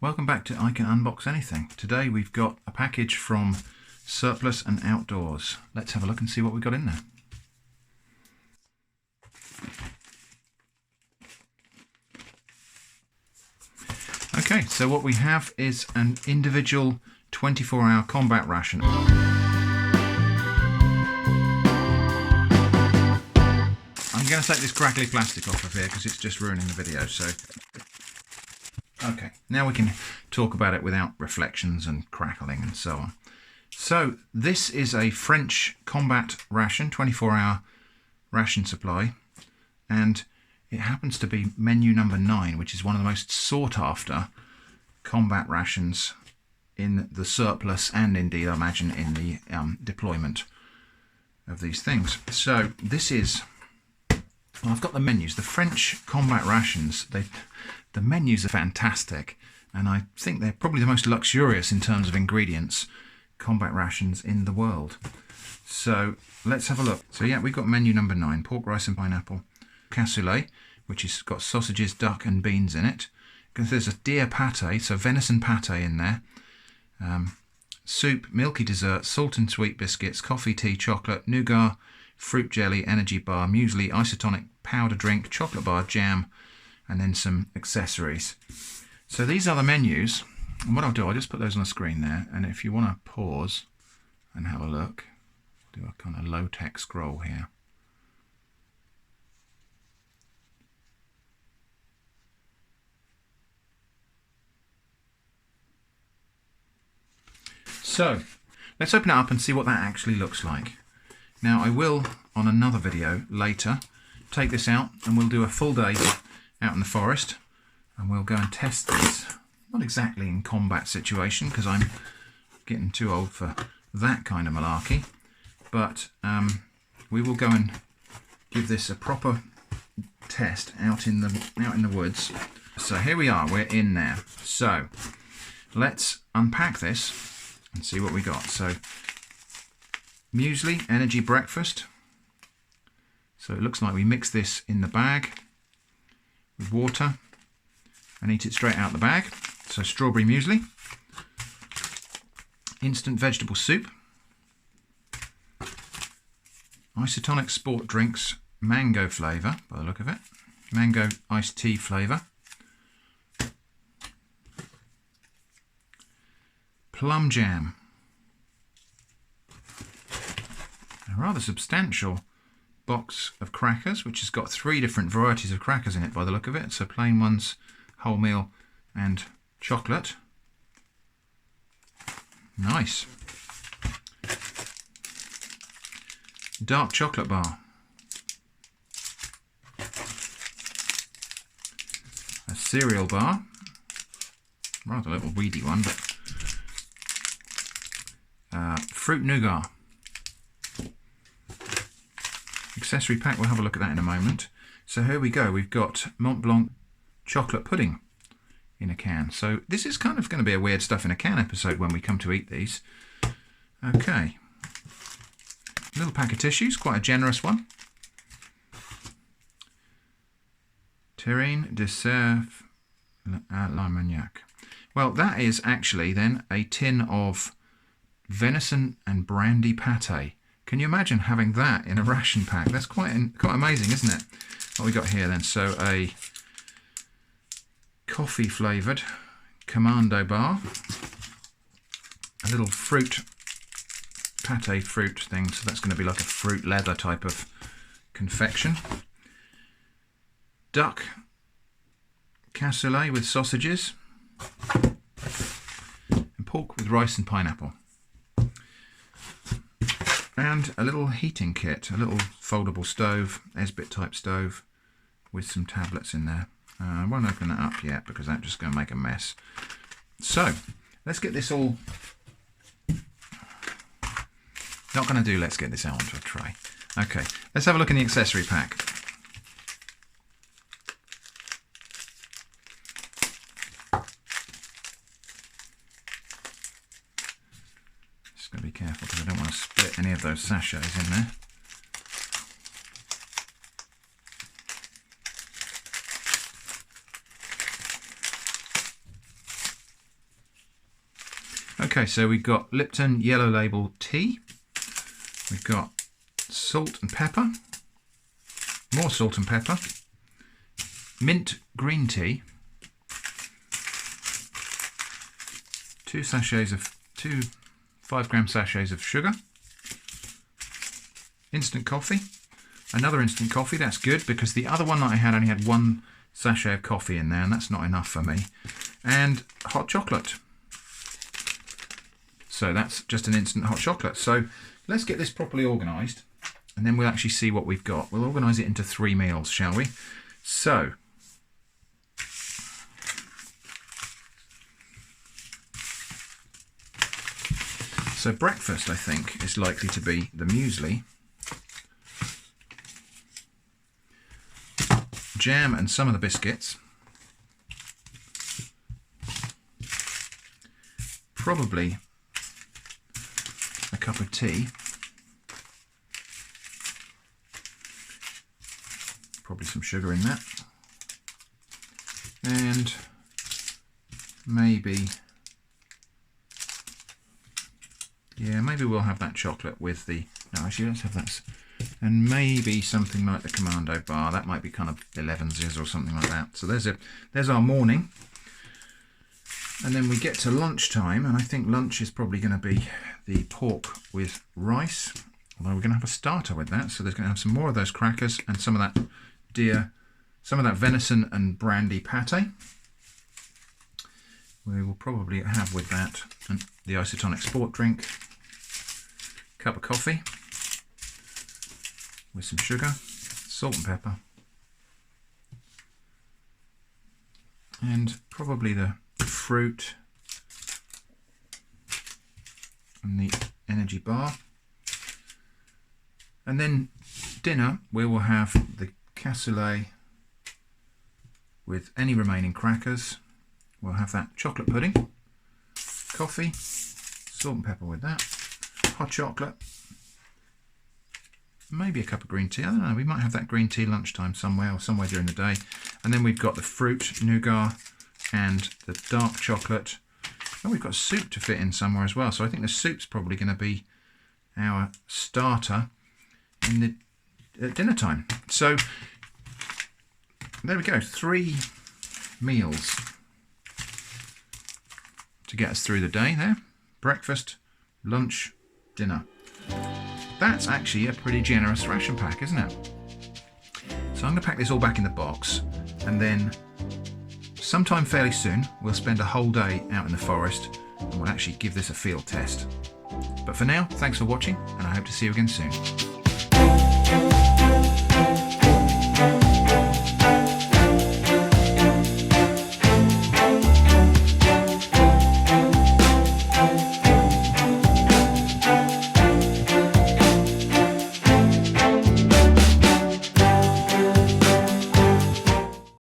Welcome back to I Can Unbox Anything. Today we've got a package from Surplus and Outdoors. Let's have a look and see what we've got in there. Okay, so what we have is an individual 24-hour combat ration. I'm going to take this crackly plastic off of here because it's just ruining the video. So, okay, now we can talk about it without reflections and crackling and so on. So this is a French combat ration, 24-hour ration supply, and it happens to be menu number 9, which is one of the most sought after combat rations in the surplus and indeed I imagine in the deployment of these things. So this is, well, I've got the menus. The French combat rations, the menus are fantastic, and I think they're probably the most luxurious in terms of ingredients combat rations in the world. So let's have a look. So yeah, we've got menu number 9, pork, rice and pineapple. Cassoulet, which has got sausages, duck and beans in it. There's a deer pate, so venison pate in there. Soup, milky dessert, salt and sweet biscuits, coffee, tea, chocolate, nougat, fruit jelly, energy bar, muesli, isotonic powder drink, chocolate bar, jam, and then some accessories. So these are the menus. And what I'll do, I'll just put those on the screen there, and if you want to pause and have a look, do a kind of low-tech scroll here. So let's open it up and see what that actually looks like. Now I will, on another video later, take this out and we'll do a full day out in the forest and we'll go and test this. Not exactly in combat situation because I'm getting too old for that kind of malarkey, but we will go and give this a proper test out in the woods. So here we are, we're in there. So let's unpack this and see what we got. So muesli, energy breakfast. So it looks like we mix this in the bag with water and eat it straight out the bag. So strawberry muesli, instant vegetable soup, isotonic sport drinks, mango flavour by the look of it, mango iced tea flavour, plum jam, a rather substantial box of crackers which has got 3 different varieties of crackers in it by the look of it, so plain ones, wholemeal and chocolate. Nice. Dark chocolate bar, a cereal bar, rather a little weedy one, but fruit nougat. Accessory pack, we'll have a look at that in a moment. So here we go, we've got Mont Blanc chocolate pudding in a can. So this is kind of going to be a weird stuff in a can episode when we come to eat these. Okay. A little pack of tissues, quite a generous one. Terrine dessert l'Armagnac. Well, that is actually then a tin of venison and brandy pate. Can you imagine having that in a ration pack? That's quite amazing, isn't it? What we got here then? So a coffee flavoured commando bar, a little fruit pate fruit thing. So that's going to be like a fruit leather type of confection. Duck cassoulet with sausages, and pork with rice and pineapple. And a little heating kit, a little foldable stove, Esbit type stove with some tablets in there. I won't open that up yet because that's just going to make a mess. So let's get this all, not going to do, let's get this out onto a tray. Okay, let's have a look in the accessory pack. Just got to be careful because I don't want to split any of those sachets in there. Okay, so we've got Lipton Yellow Label tea. We've got salt and pepper. More salt and pepper. Mint green tea. 2 5-gram sachets of sugar. Instant coffee. Another instant coffee. That's good because the other one that I had only had 1 sachet of coffee in there, and that's not enough for me. And hot chocolate. So that's just an instant hot chocolate. So let's get this properly organised, and then we'll actually see what we've got. We'll organise it into 3 meals, shall we? So breakfast, I think, is likely to be the muesli, jam and some of the biscuits, probably a cup of tea, probably some sugar in that, and maybe we'll have that chocolate with the, no, actually let's have that, and maybe something like the Commando bar. That might be kind of 11s or something like that. So there's our morning, and then we get to lunchtime, and I think lunch is probably going to be the pork with rice, although we're going to have a starter with that. So there's going to have some more of those crackers and some of that venison and brandy pate. We will probably have with that the isotonic sport drink, cup of coffee with some sugar, salt and pepper, and probably the fruit and the energy bar. And then dinner, we will have the cassoulet with any remaining crackers. We'll have that chocolate pudding, coffee, salt and pepper with that, hot chocolate, maybe a cup of green tea. I don't know, we might have that green tea lunchtime somewhere during the day. And then we've got the fruit, nougat, and the dark chocolate. And we've got soup to fit in somewhere as well. So I think the soup's probably going to be our starter in the dinner time. So there we go, 3 meals to get us through the day there. Breakfast, lunch, dinner. That's actually a pretty generous ration pack, isn't it? So I'm going to pack this all back in the box, and then sometime fairly soon we'll spend a whole day out in the forest and we'll actually give this a field test. But for now, thanks for watching, and I hope to see you again soon.